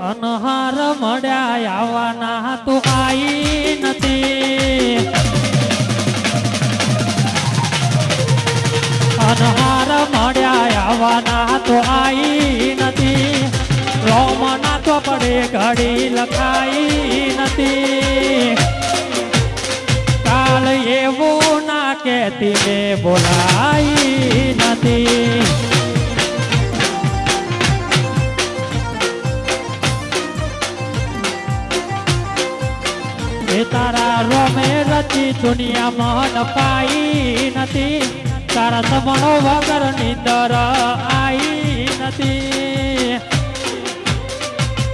અનહાર મળ્યા આવવાના તું આઈ નથી. અનહાર મળ્યા આવવાના તો આઈ નથી. રોમના તો પડે ઘડી લખાઈ નથી. કાલ એવું ના કહેતી મેં બોલાઈ નથી. તારા રોમે રચી દુનિયામાં ન પાઈ નથી. તારા સમણો વગર નીંદર આઈ નથી.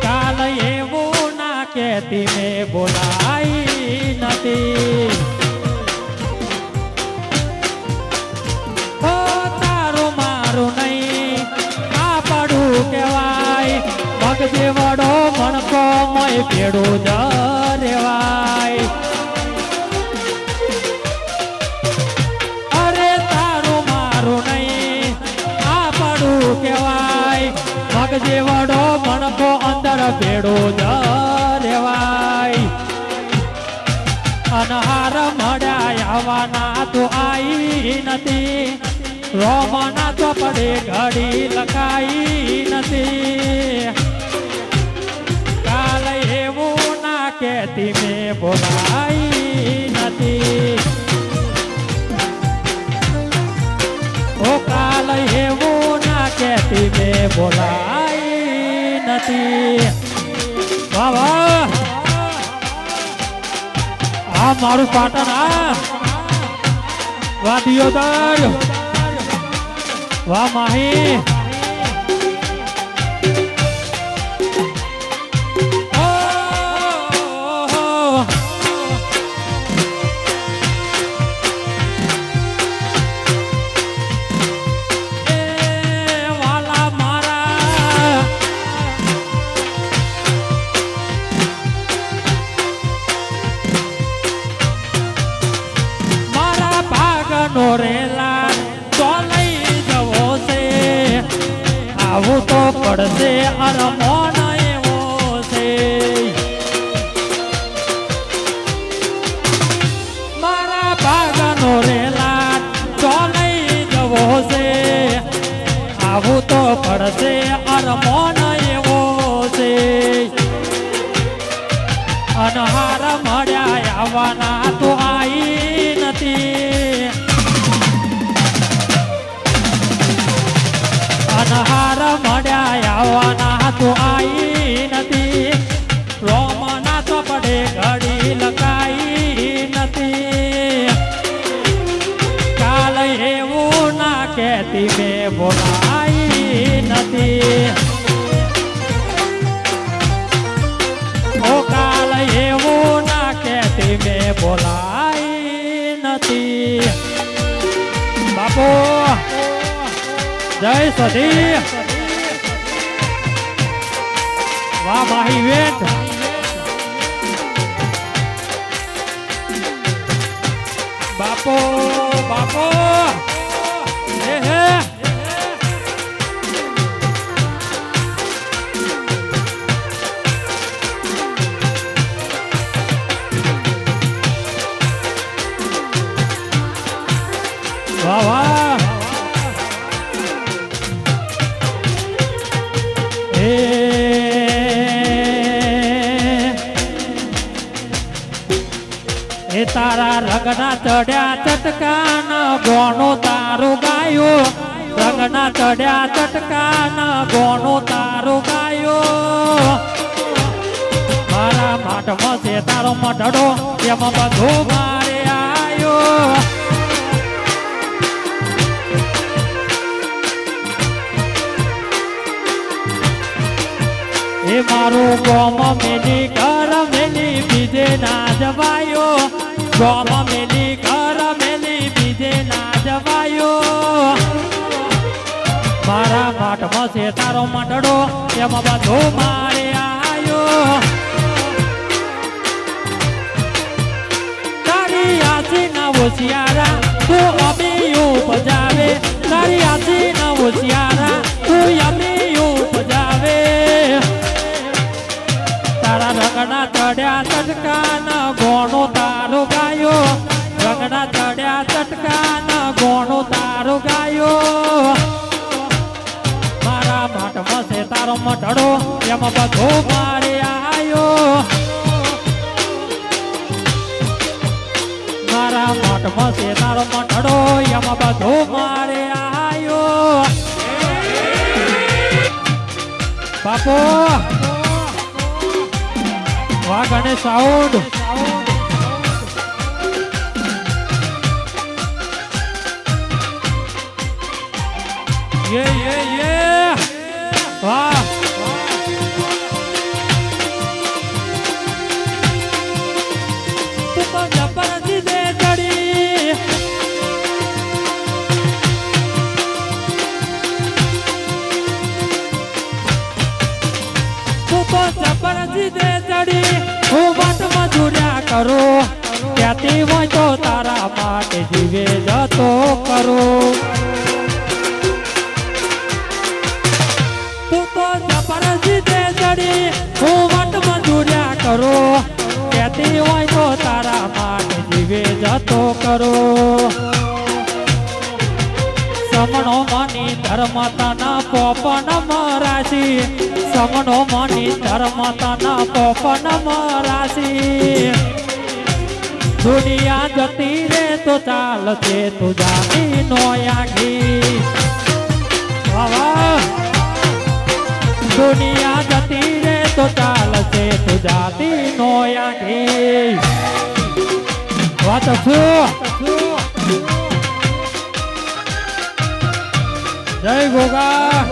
કાલ એવું ના કહેતી મેં બોલાઈ નથી. તારું મારું નહીં આ પડું કહેવાય. ભગજે વડો મણકો મોય ભેડું જ રેવાય. અરે તારું મારું નહીં આ પડું કહેવાય. ભગજે વડો મણકો અંદર ભેડું જ રેવાય. અનહાર મળ્યા આવવાના તો આઈ નથી. રોમના તો પડે ઘડી લખાઈ નથી. કાલ એવું ના કહેતી મેં બોલાઈ નથી. ઓ કાલ એવું ના કહેતી મેં બોલાઈ નથી. વાહ વાહ આ મારું પાટણ આ વાદીઓ દર વાહ માહી. રેલા તો લઈ જવો છે. આવું તો પડશે અરમોન એવો છે. મારા ભાગનો રેલા તો લઈ જવો છે. આવું તો પડશે અરમોન એવો છે. અનહાર મળ્યા આવવાના તો આઈ નથી. અનહાર મળ્યા આવવાના તો આઈ નથી. રોમના તો પડે ઘડી લખાઈ નથી. કાલ એવું ના કહેતી મેં બોલાઈ નથી. ઓ કાલ એવું ના કહેતી મેં બોલાઈ નથી. બાપુ જય સધી વાહ માહી વેટ. બાપો બાપો હે હે વાહ વાહ. એ તારા રંગના ચડ્યા ચટકાન ગોણું તારું ગાયો. રંગના ચડ્યા ચટકાન ગોણું તારું ગાયો. મારા માટમાં છે તારો મઢડો એમાં બધું મારે આયો. એ મારું ગોમ મેલી ઘર મેલી બીજે ના જવાયો. ગોમ મેલી ઘર મેલી બીજે ના જવાયો. મારા માટમાં છે તારો મંડળો એમાં બધું મારે આયો. તારી આસી ના હોશિયારા તું અમી ઉપજાવે. તારી આસી ના હોશિયારા તું અમી ચટકાના ગોણો તારો ગાયો રંગના ચડ્યા ચટકાના ગોણો તારો ગાયો મારા માટમાં છે તારો મટડો એમાં બધો મારે આયો મારા માટમાં છે તારો મટડો એમાં બધો મારે આયો બાપો વાહ ગણેશ સાઉન્ડ યે વાહ તું તો જબરદસ્તી દે ચડી તું તો જબરદસ્તી દે ચડી હું વાત મજૂર્યા કરો ક્યાંથી હોય તો તારા માટે જીવે જતો કરો તું તો જબરદસ્તી દે ચડી હું વાત મજૂર્યા કરો ક્યાંથી હોય તો તારા માટે જીવે જતો કરો સમણો મની ધર્મતાના પોપન મરાશી સમણો મની ધર્મતાના પોપન મરાશી દુનિયા જતી રે તો ચાલશે તું જાતી નો આખી વાહ દુનિયા જતી રે તો ચાલશે તું જાતી નો આખી વાત છું જય ગોગા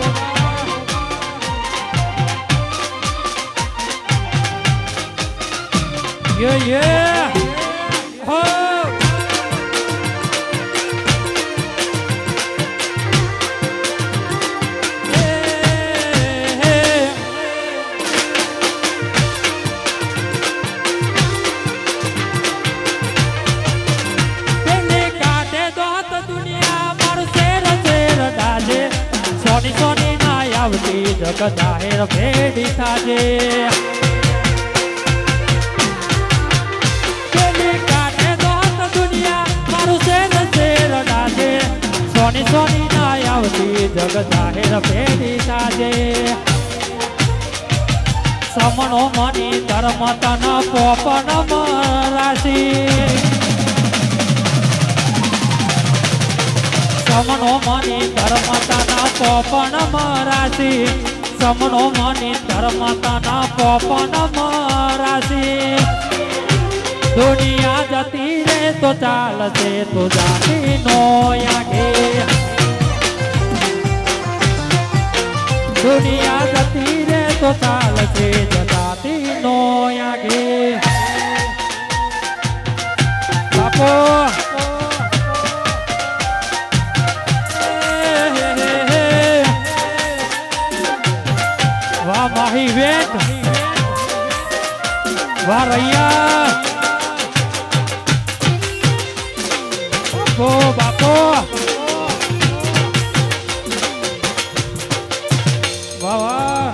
યે હો સોની સોની ના આવતી જગ જાહેર ભેડી થાજે પેલી કાઢે દોત દુનિયા મારું શેર શેર ડાજે સોની સોની ના આવતી જગ જાહેર ભેડી થાજે સમણો મની ધર્મ તન પોપન મરાશી સમણો મની ધર્મતાના પોપન મરાશી સમણો મની ધર્મતાના પોપન મરાશી દુનિયા જતી રે તો ચાલશે તો જાતી નો આગે દુનિયા જતી રે તો ચાલશે તો જાતી નો આગે બાપો વાહ માહી વેટ વાહ રૈયા બાપો વાહ વાહ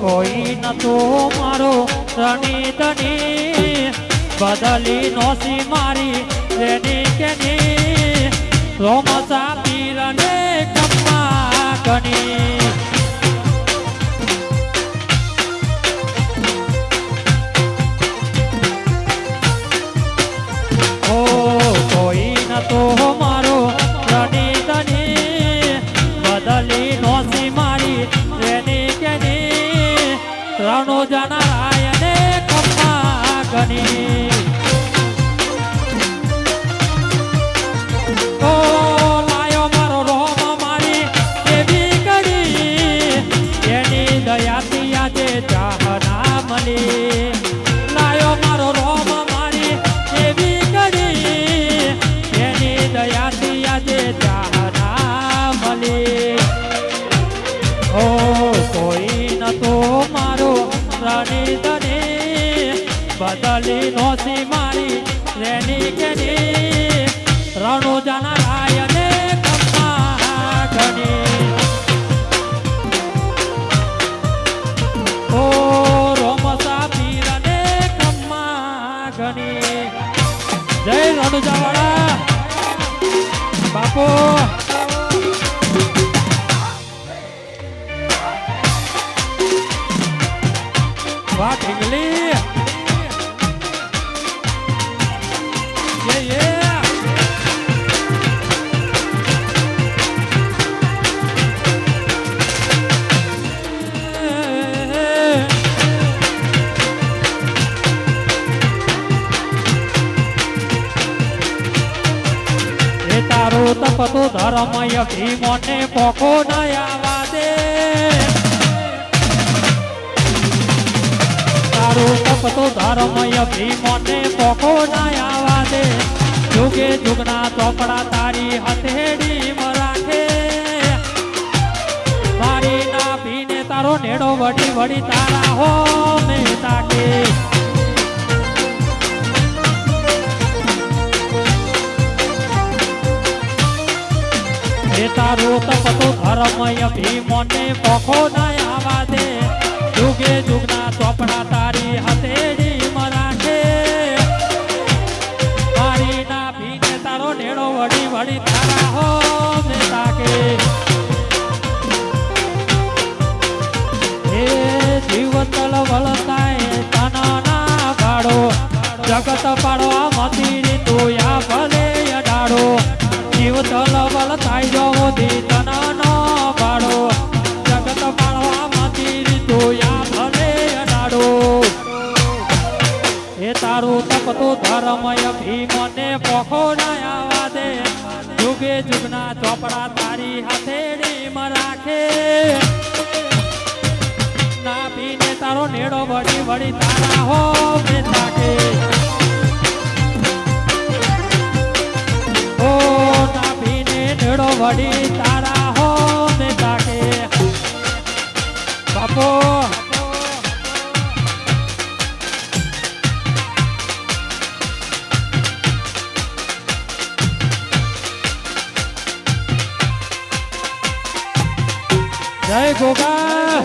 કોઈ નતો મારો રણી તની બદલી નોસી મારી રેની કેની રોમસા પીરને કમ્મા ગની ઓ કોઈ નતો મારો રણી તની બદલી નોસી મારી રેની કેની રણો જનારાય ને કમ્મા ગની ઓ લાયો મારો રોમ મારી એવી ઘડી બદલી નોસી મારી રેની કેની રણુજાના રાયને કમ્મા ઘણી ઓ રોમસા પીરને કમ્મા ઘણી જય રણુજાવાળા બાપુ વાહ ઢીંગલી તારું તપતું ધર્મય ભીમોને પોખો ન આવા દે તારું તપતું ધર્મય ભીમોને પોખો ન આવા દે જુગે જુગના ચોપડા તારી હથેળી રાખે મારી ના ભીને તારો નેડો વડી વડી તારા હો મે તાકે તારું તપતું ધર્મય ભીમોને પોખો ન આવા દે જુગે જુગના ચોપડા તારી હથેળી રાખે મારી ના ભીને તારો નેડો વડી વડી તારા હો મે તાકે હે જીવતલ વળતાય તનના ભાડો જગત પાડવા મંદિર તું યા ભલે અડાડો જીવતલ વળતાય જો દી તનનો ભાડો જગત પાડવા મંદિર તું યા ભલે અડાડો એ તારું તપતું ધર્મય ભીમોને પોખો ન આવા દે જુગે જુગના ચોપડા તારી હથેળી રાખે ના ભીને તારો નેડો વડી વડી તારા હો મે તાકે ઓ ના ભીને નેડો વડી તારા હો મે તાકે બાપો જય ગોગા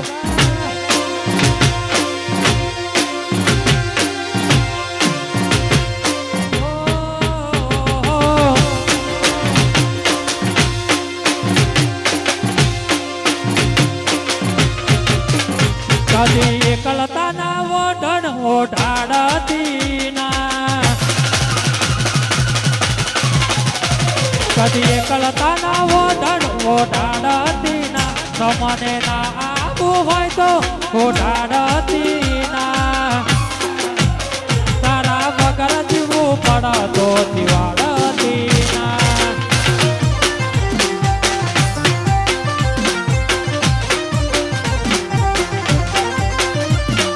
કદી એકલતા ના વડન ઓઢાડતી ના કદી એકલતા ના વડન ઓઢાડતી ના તમને ના આવું હોય તો ઓઢાડતી ના તારા વગર જીવવું પડતો દિવાળતી ના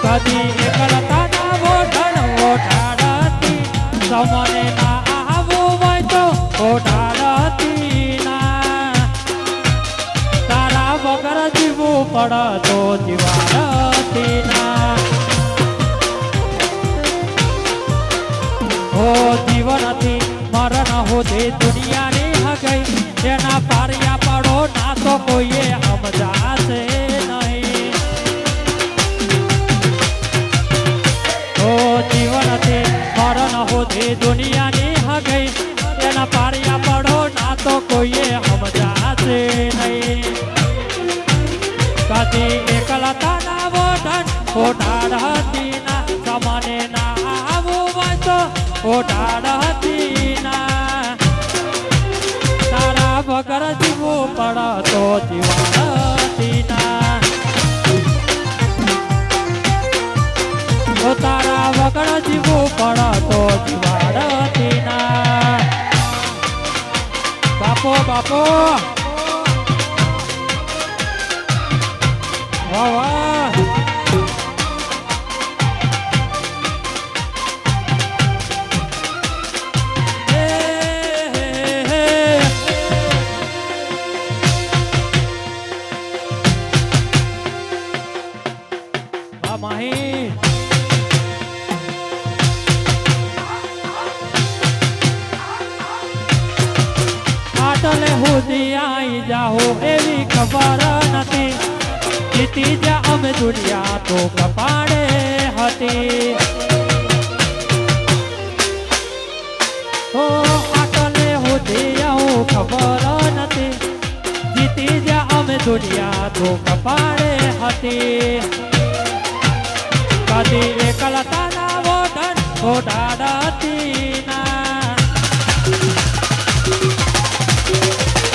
કદી એકલતા ના વડન ઓઢાડતી તમને ના આવું હોય તો ઓઢાડતી ના તારા વગર જીવવું પડતો જીવાડતી ના હો જીવનથી મરણ હોતી દુનિયાની હગઈ એના પારિયા પડો ના તો કોઈએ સમજાશે નહીં હો જીવનથી મરણ હોતી દુનિયાની હગઈ એના પારિયા પડો ના તો કોઈએ સમજાશે નહીં કદી એકલતા ના વડન ઓઢાડતી ના તમને ના આવું હોય તો ઓઢાડતી ના તારા વગર જીવવું પડતો જીવાડતી ના તારા વગર જીવવું પડતો જીવાડતી ના બાપો બાપો વાહ વાહ માહી જાહો એવી ખબર નથી. જીતી જા અમે દુનિયા તો કપાળે હતી. ઓ આટલે હોતી આવું ખબર નથી. જીતી જા અમે દુનિયા તો કપાળે હતી. કદી એકલતા ના વોટન ઓઢાડતી ના.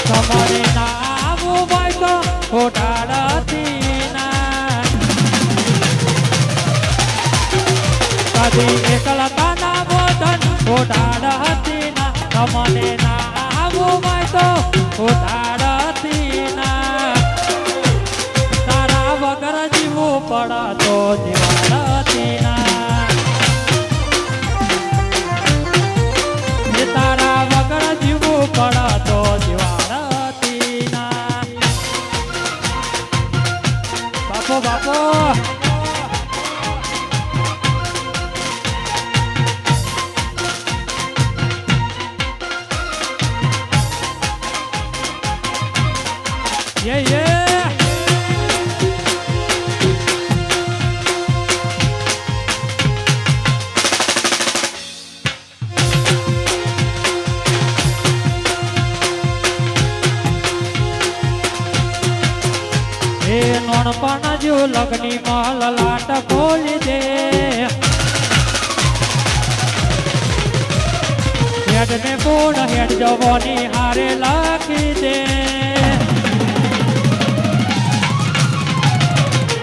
તમારે ના આવું હોય તો ઓઢાડતી ના. કદી એકલતા ના વોટન ઓઢાડતી ના. તમને ના આવું હોય તો ઓઢાડતી ના. તારા વગર જીવવું પડતો જીવાડતી ના. તારા વગર જીવવું પડતો જીવાડતી ના. બાપો બાપો Yeah, yeah. એ નોણપણ જો લગની મહલ લાટ ખોલી દે. હેડ ને પૂર્ણ હેડ જવાની હારે લાખી દે.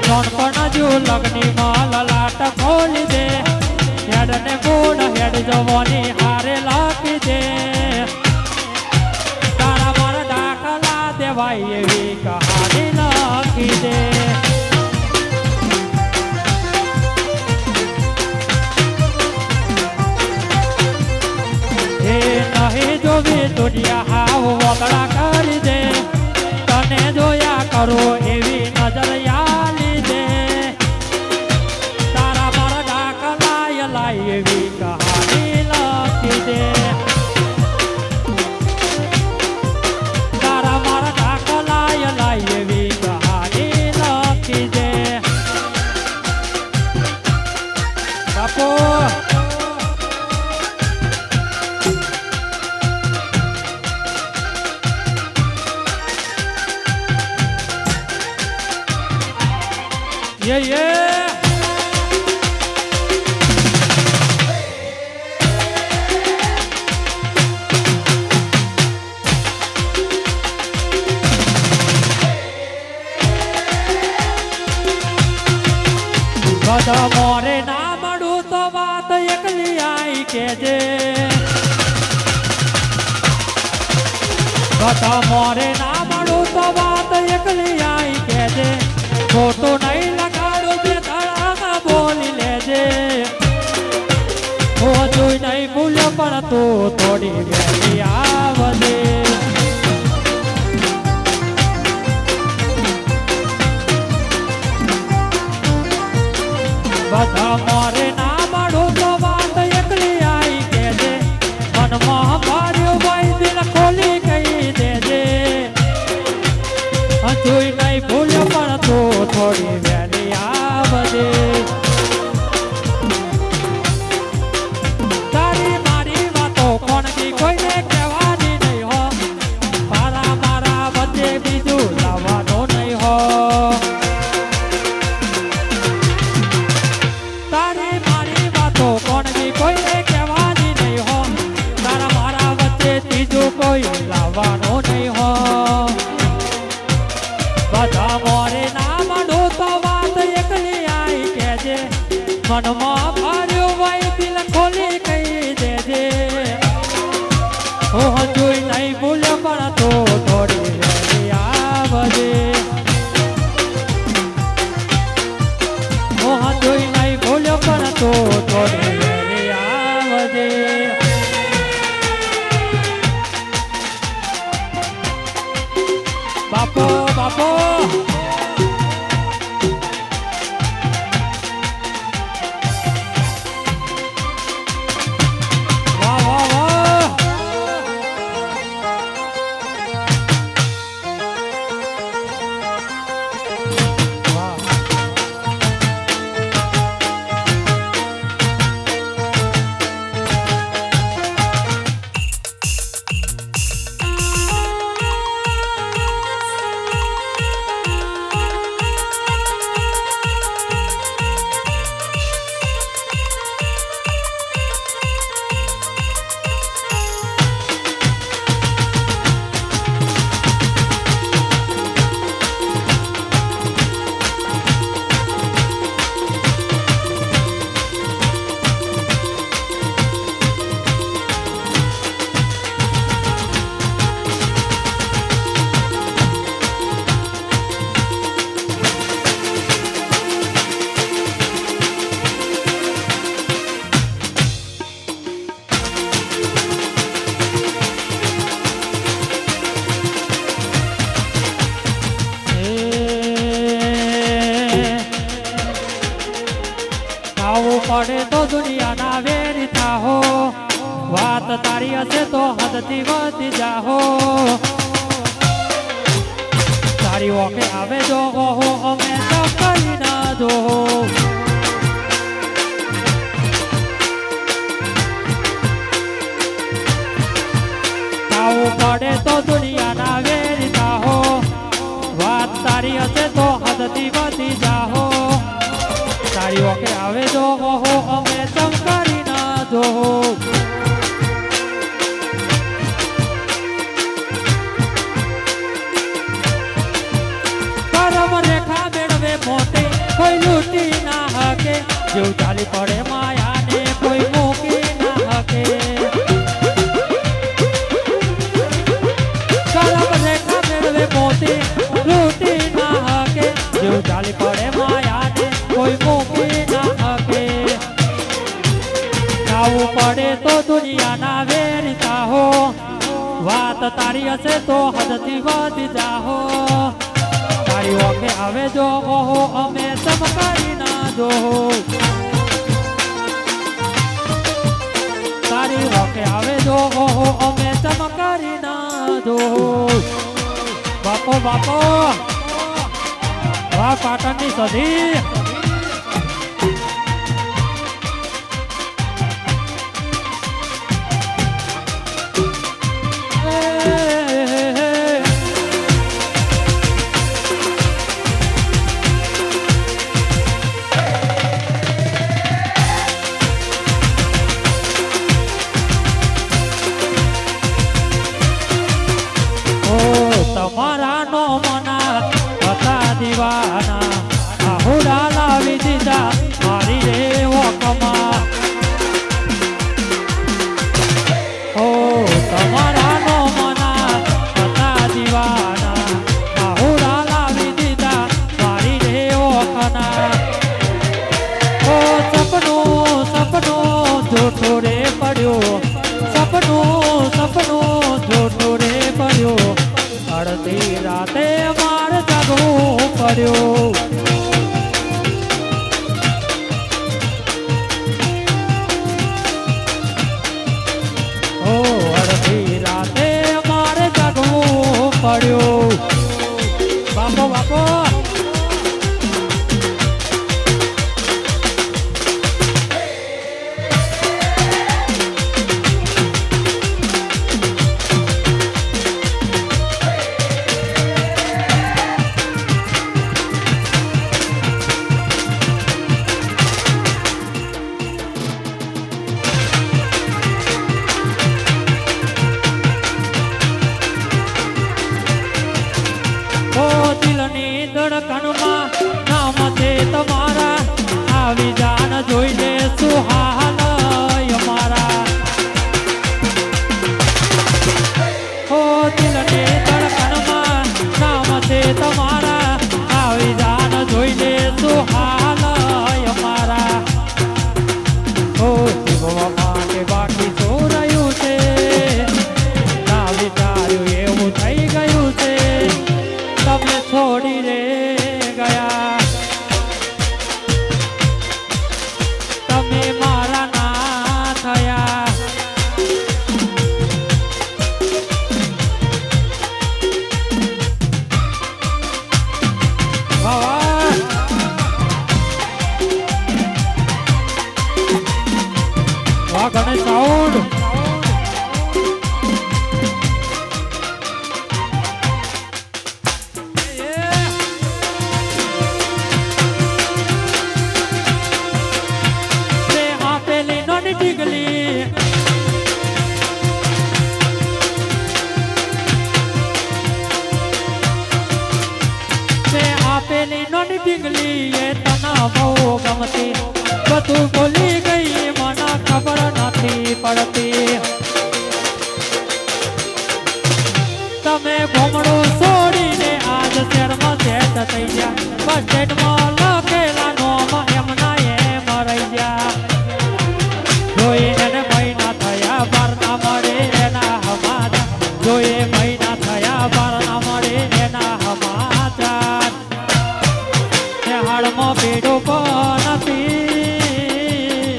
નોણપણ જો લગની મહલ લાટ ખોલી દે. હેડ ને પૂર્ણ હેડ જવાની હારે લાખી દે. તારા મારા દાખલા દેવાય એવી કહાની લખી દે. એ નહીં જોવી દુનિયા હાવ વગડા કરી દે. તને જોયા કરો એવી નજર યાલી દે. તારા મારા દાખલા લાય એવી કહાની લખી દે. તારા મારા દાખલા લાય એવી કહાની લખી દે. બાપો Yeah, yeah. બધા મોરે ના મળું તો વાત એકલી આઈ કેજે. બધા મોરે ના મળું તો વાત એકલી આઈ કેજે. ખોટું નહીં લગાડું બે ધડામાં બોલી લેજે. હું જોઈ નહીં ભૂલ્યો પણ તું થોડી વહેલી આવજે. બધા મોરે ના મળું તો વાત એકલી આઈ કેજે. મનમાં માર્યું ભાઈ દિલ ખોલી કહી દેજે. જોઈ નહીં ભૂલ્યો પણ તું થોડી વહેલી આવજે. તારી મારી વાતો કોણથી કોઈને કહેવાની નહીં હો. મારા મારા વચ્ચે બીજું લાવવાનું નહીં હો. તારી મારી વાતો કોણથી કોઈને કહેવાની નહીં હો. તારા મારા વચ્ચે ત્રીજું કોઈ લાવવાનું નહીં હો. બધા મોરે ના મળું તો વાત એકલી આઈ કેજે. મનમાં ભર્યું હોય દિલ ખોલી કહી દેજે. હું જોઈ નહીં ભૂલ્યો પણ તું થોડી વહેલી આવજે. હું જોઈ નહીં ભૂલ્યો પણ તું થોડી વહેલી આવજે. બાપો બાપો પડે તો દુનિયાના વેરીતા હો વાત તારી હશે તો હદથી વધી જાહો તારી ઓકે આવે જો ઓહો અમે તો કરી ના દો આવું પડે તો દુનિયાના વેરીતા હો વાત તારી હશે તો હદથી વધી જાહો તારી ઓકે આવે જો ઓહો અમે ચમકારી ના દો કરમ રેખા મેળવે મોતે કોઈ લૂંટી ના હકે જેવ ચાલી પડે માયાને કોઈ મૂકી ના હકે કરમ રેખા મેળવે મોતે લૂંટી ના હકે જેવ ચાલી પડે માયાને કોઈ મૂકી ના હકે આવું પડે તો દુનિયાના વેરીતા હો વાત તારી હશે તો હદથી વધી જાહો તારી ઓકે આવે જો ઓહો અમે ચમકારી ના દો તારી ઓકે આવે જો ઓહો અમે ચમકારી ના દો બાપો બાપો વાહ પાટણની સધી તમારા નો મના હતા દીવાના આહુડા લાવી દીધા મારી રે વોકમાં ઓ તમારા નો મના હતા દીવાના આહુડા લાવી દીધા મારી રે વોકના ઓ સપનું સપનું જોઠો રે પડ્યો સપનું સપનું જોઠો રે પડ્યો અડધી રાતે મારે જાગવું પડ્યું ઓ અડધી રાતે મારે જાગવું પડ્યું બાપો બાપો ધડકણમાં નામ છે તમારા આવી જાન જોઈ લે સુહાલય મારા હો દિલને ધડકણમાં નામ છે તમારા આવી જાન જોઈ લે સુહાલય મારા હો જીવવા માટે બાકી શું રહ્યું છે ના વિચાર્યું એવું થઈ ગયું છે તમને છોડી રે ગયા તમે મારા ના થયા વાહ ગણેશ સાઉન્ડ આપેલી નોની ઢીંગલી એ તને બહુ ગમતી બધું બોલી ગઈ મને ખબર નથી પડતી તમે ઘોમડો છોડીને આજ શહેરમાં સેટ થઈ ગયા બસ સ્ટેન્ડમાં લખેલા નોમ એમના એમ રહી ગયા જોઈ એને મહિના થયા બાર ના મળે એના હમાચાર જોઈ મહિના થયા બાર ના મળે એના હમાચાર હાડમાં પેડો પણ નથી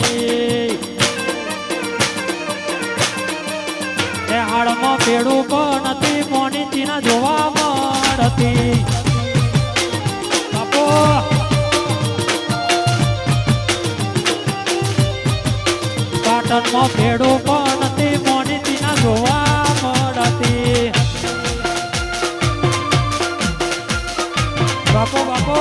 પાટણમાં ભેડું પણ નથી મોનીતી ના જોવા મળતી. બાપો બાપો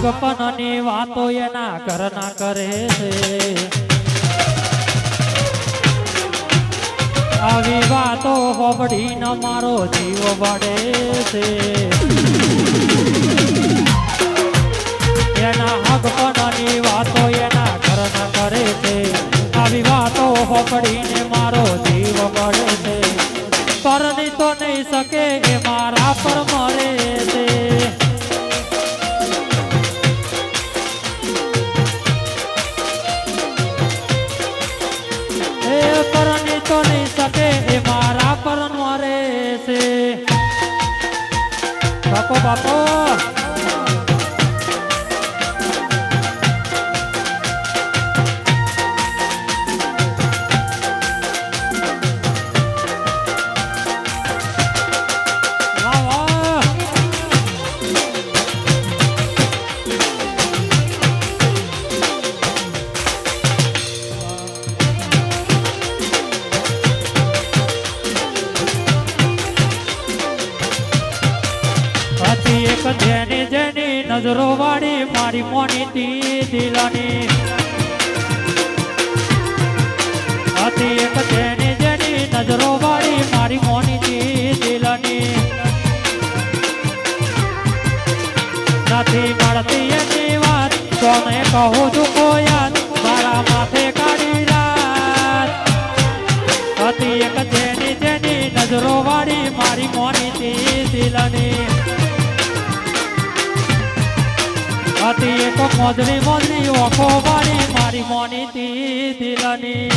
ગપનની વાતો એના ઘરના કરે છે. આવી વાતો હોબડીને મારો જીવ બળે છે. એના હગપનની વાતો એના ઘરના કરે છે. આવી વાતો હોબડીને મારો જીવ બળે છે. પરણી તો નહીં શકે એ મારા પર મરે છે. પરણી તો નહીં શકે એ મારા પર મરે છે. બાપો બાપો જેની જેની નજરો વાળી મારી મોનીતી દિલાની હતી. એક જેની જેની નજરો વાળી મારી મોનીતી દિલાની નથી મળતી એની વાત કોને કહું છું કોયાત મારા માથે કાઢી રાત. હતી એક જેની જેની નજરો વાળી મારી મોનીતી દિલાની હતી. એક મોજરી મોજરી ઓખો વાળી મારી મોનીતી દિલની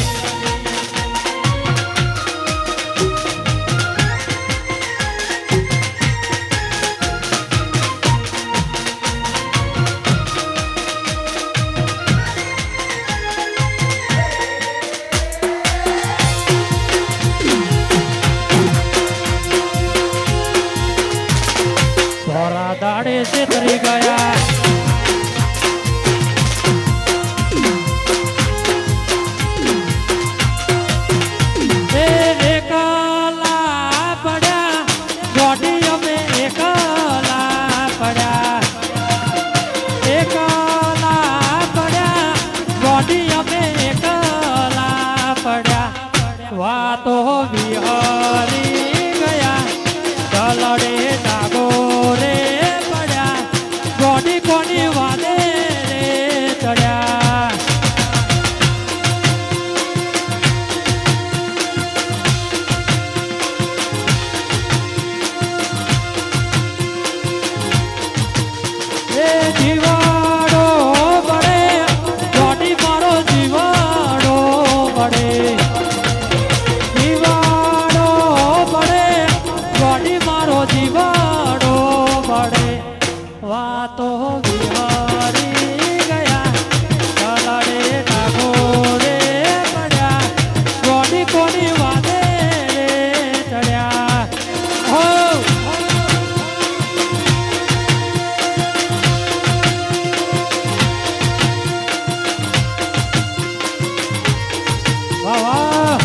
થોડા દાડે છેતરી ગયા. વાતો વિહારી ગયા તલડે ડાગોરે પડ્યા. ગોડી કોની વાદે રે ચડ્યા. એ જીવાડો બળે ગોડી મારો જીવાડો બળે. જીવાડો બળે વાતો વિહારી ગયા તલડે ડાગોરે પડ્યા. ગોડી કોની વાદે રે ચડ્યા. હો વાહ વાહ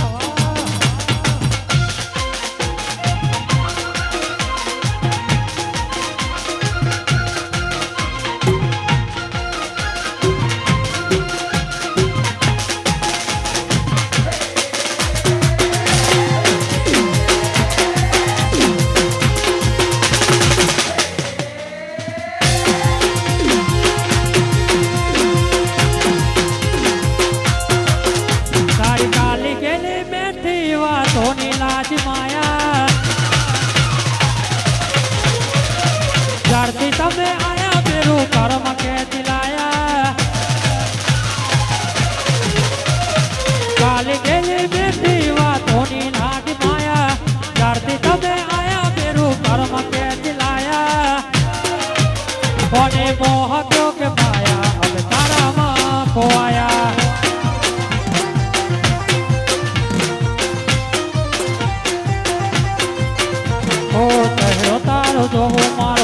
વાતોની લાજ માયા જ્યારથી તમે આયા પેલું કર્મ કે દિલાયા. કાલી ગેલી બેઠી વાતોની લાજ માયા જ્યારથી જોવું મારું